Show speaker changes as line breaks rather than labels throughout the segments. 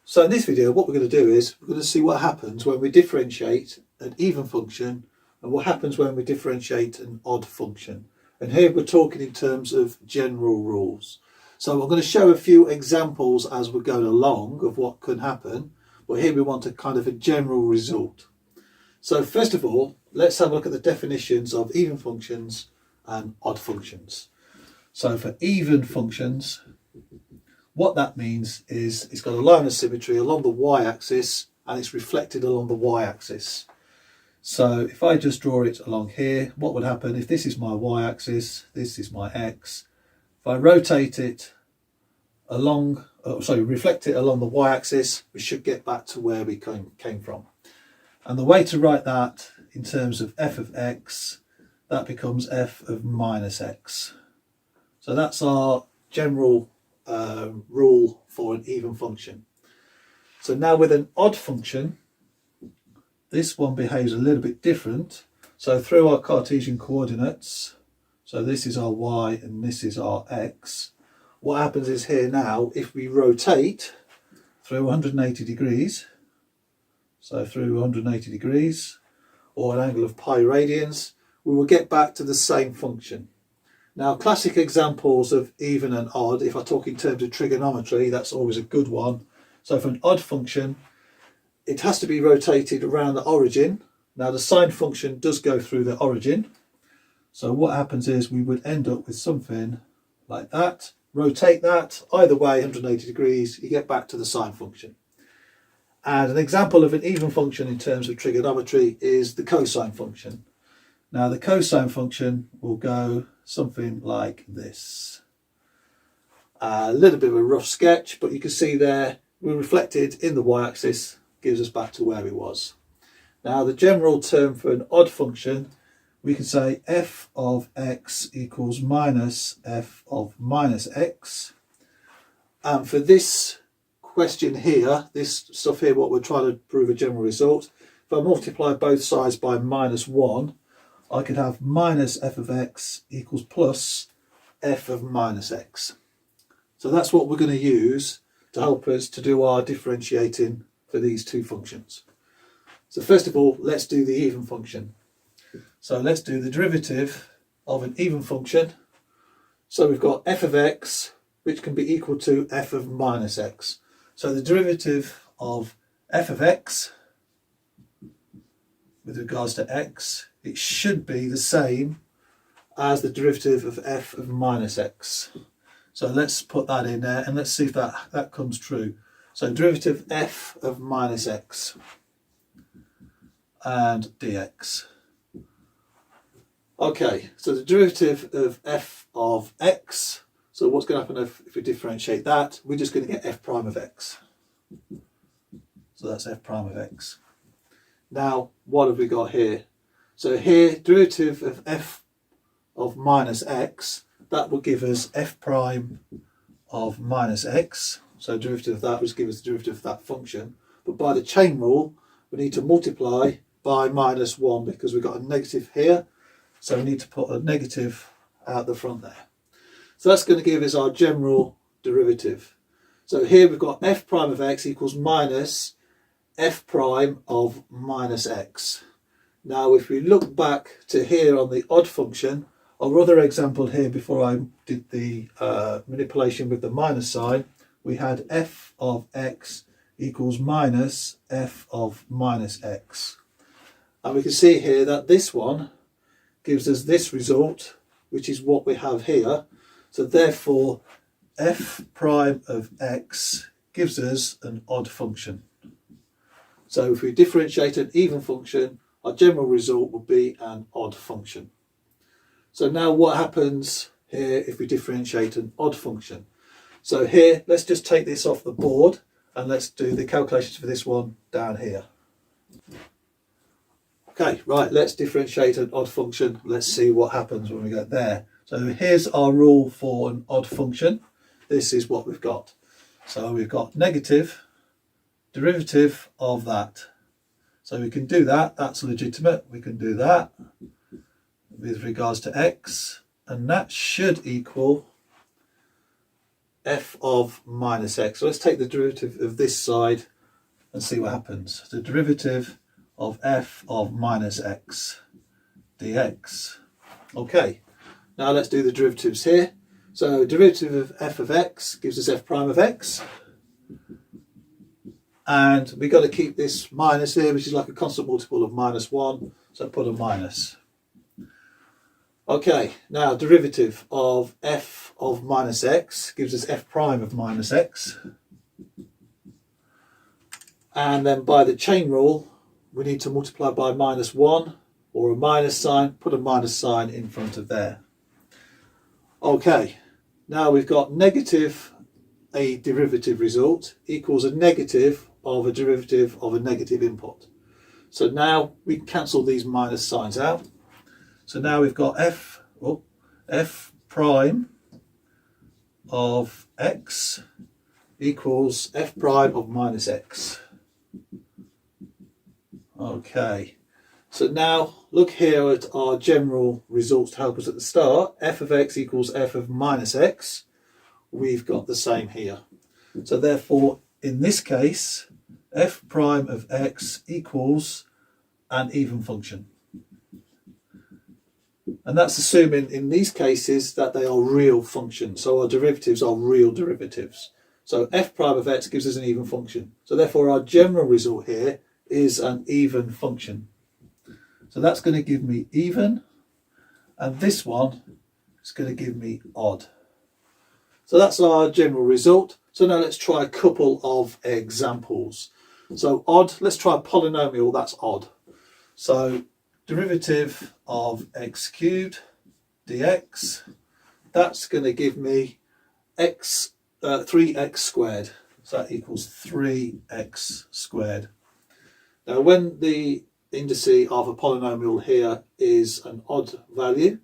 So in this video, what we're going to do is we're going to see what happens when we differentiate an even function and what happens when we differentiate an odd function. And here we're talking in terms of general rules. So I'm going to show a few examples as we're going along of what can happen, but here we want a kind of a general result. So first of all, let's have a look at the definitions of even functions and odd functions. So for even functions, what that means is it's got a line of symmetry along the y-axis and it's reflected along the y-axis. So if I just draw it along here, what would happen if this is my y-axis, this is my x. If I rotate it along, reflect it along the y-axis, we should get back to where we came from. And the way to write that in terms of f of x, that becomes f of minus x. So that's our general rule for an even function. So now with an odd function, this one behaves a little bit different. So through our Cartesian coordinates, so this is our y and this is our x, what happens is here now, if we rotate through 180 degrees, so through 180 degrees, or an angle of pi radians, we will get back to the same function. Now, classic examples of even and odd, if I talk in terms of trigonometry, that's always a good one. So for an odd function, it has to be rotated around the origin. Now, the sine function does go through the origin. So what happens is we would end up with something like that. Rotate that, either way, 180 degrees, you get back to the sine function. And an example of an even function in terms of trigonometry is the cosine function. Now, the cosine function will go something like this. A little bit of a rough sketch, but you can see there we reflected in the y-axis, gives us back to where we was. Now the general term for an odd function, we can say f of x equals minus f of minus x. And for this question here, this stuff here, what we're trying to prove a general result, if I multiply both sides by minus 1, I could have minus f of x equals plus f of minus x. So that's what we're going to use to help us to do our differentiating for these two functions. So first of all, let's do the even function. So let's do the derivative of an even function. So we've got f of x, which can be equal to f of minus x. So the derivative of f of x with regards to x, it should be the same as the derivative of f of minus x. So let's put that in there and let's see if that comes true. So derivative f of minus x and dx. Okay, so the derivative of f of x, so what's going to happen if we differentiate that? We're just going to get f prime of x. So that's f prime of x. Now, what have we got here? So here, derivative of f of minus x, that will give us f prime of minus x. So derivative of that would give us the derivative of that function. But by the chain rule, we need to multiply by minus 1 because we've got a negative here. So we need to put a negative out the front there. So that's going to give us our general derivative. So here we've got f prime of x equals minus f prime of minus x. Now if we look back to here on the odd function, our other example here before I did the manipulation with the minus sign, we had f of x equals minus f of minus x. And we can see here that this one gives us this result, which is what we have here. So therefore f prime of x gives us an odd function. So if we differentiate an even function, our general result will be an odd function. So now what happens here if we differentiate an odd function? So here, let's just take this off the board and let's do the calculations for this one down here. Okay, right, let's differentiate an odd function. Let's see what happens when we get there. So here's our rule for an odd function. This is what we've got. So we've got negative derivative of that. So we can do that, that's legitimate. We can do that with regards to x, and that should equal f of minus x. So let's take the derivative of this side and see what happens. The derivative of f of minus x dx. Okay, now let's do the derivatives here. So derivative of f of x gives us f prime of x. And we've got to keep this minus here, which is like a constant multiple of minus 1. So put a minus. Okay, now derivative of f of minus x gives us f prime of minus x. And then by the chain rule, we need to multiply by minus 1 or a minus sign, put a minus sign in front of there. Okay, now we've got negative a derivative result equals a negative of a derivative of a negative input. So now we cancel these minus signs out. So now we've got f prime of x equals f prime of minus x. Okay, so now look here at our general results to help us at the start. F of x equals f of minus x. We've got the same here. So therefore, in this case, f prime of x equals an even function. And that's assuming in these cases that they are real functions. So our derivatives are real derivatives. So f prime of x gives us an even function. So therefore our general result here is an even function. So that's going to give me even, and this one is going to give me odd. So that's our general result. So now let's try a couple of examples. So odd, let's try a polynomial that's odd. So derivative of x cubed dx, that's going to give me 3x squared. So that equals 3x squared. Now when the indice of a polynomial here is an odd value,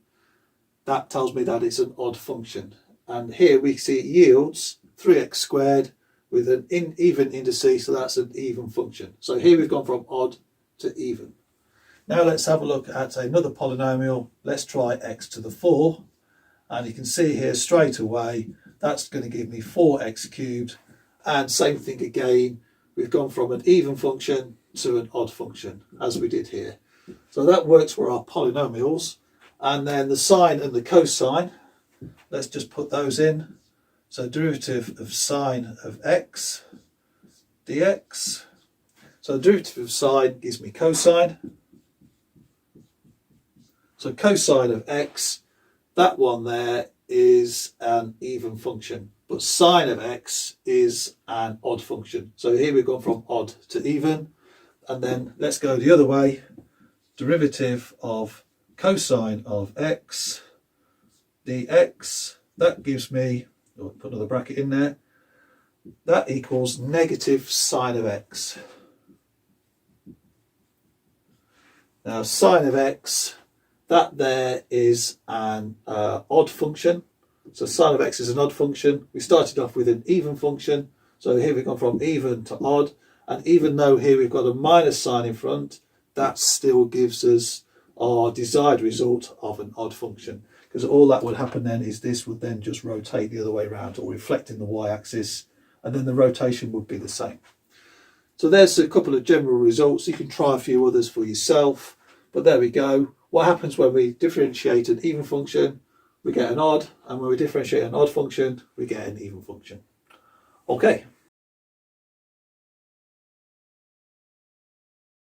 that tells me that it's an odd function. And here we see it yields 3x squared with an even indice, so that's an even function. So here we've gone from odd to even. Now let's have a look at another polynomial. Let's try x to the 4. And you can see here straight away, that's going to give me 4x cubed. And same thing again, we've gone from an even function to an odd function, as we did here. So that works for our polynomials. And then the sine and the cosine, let's just put those in. So derivative of sine of x dx. So derivative of sine gives me cosine. So cosine of x, that one there is an even function, but sine of x is an odd function. So here we've gone from odd to even, and then let's go the other way. Derivative of cosine of x dx, that gives me, I'll put another bracket in there, that equals negative sine of x. Now sine of x, that there is an odd function. So sine of x is an odd function. We started off with an even function. So here we've gone from even to odd. And even though here we've got a minus sign in front, that still gives us our desired result of an odd function. Because all that would happen then is this would then just rotate the other way around or reflect in the y-axis. And then the rotation would be the same. So there's a couple of general results. You can try a few others for yourself. But there we go. What happens when we differentiate an even function? We get an odd, and when we differentiate an odd function, we get an even function. Okay.